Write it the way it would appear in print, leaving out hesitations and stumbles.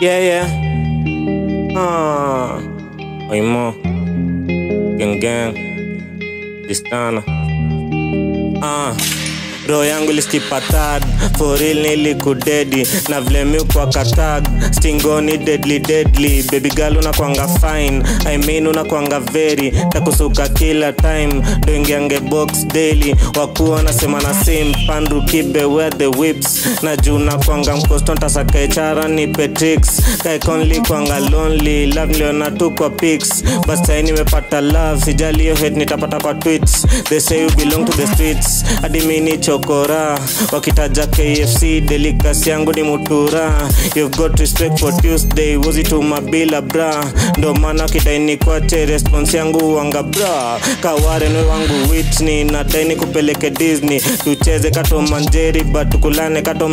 Yeah, yeah. Oimo. Gang. Distana. Roho yangu ilistipatad, for real nilikudedi. Na vile mi kwa katag, stingoni deadly. Baby girl unakuanga fine, I mean unakuanga very. Takusuka kila time, doingiange box daily. Wakuwa nasema na same, pandu kibe where the whips. Na juu unakuanga mkosto ntasaka echara ni Petrix. Kai conly kuanga lonely, love niliona tu kwa pics. But sahi nimepata love, sijali yo hate nitapata kwa tweets. They say you belong to the streets, hadi mini chokora. Wakitaja KFC, delicacy yangu ni mutura. You've got respect for Tuesday, wozi tumabila bra. Ndo maana kidaini kwa che, response yangu wanga bra. Kaware nwe wangu Whitney, na daini kupeleke Disney. Tucheze kato manjeri, but tukulane kato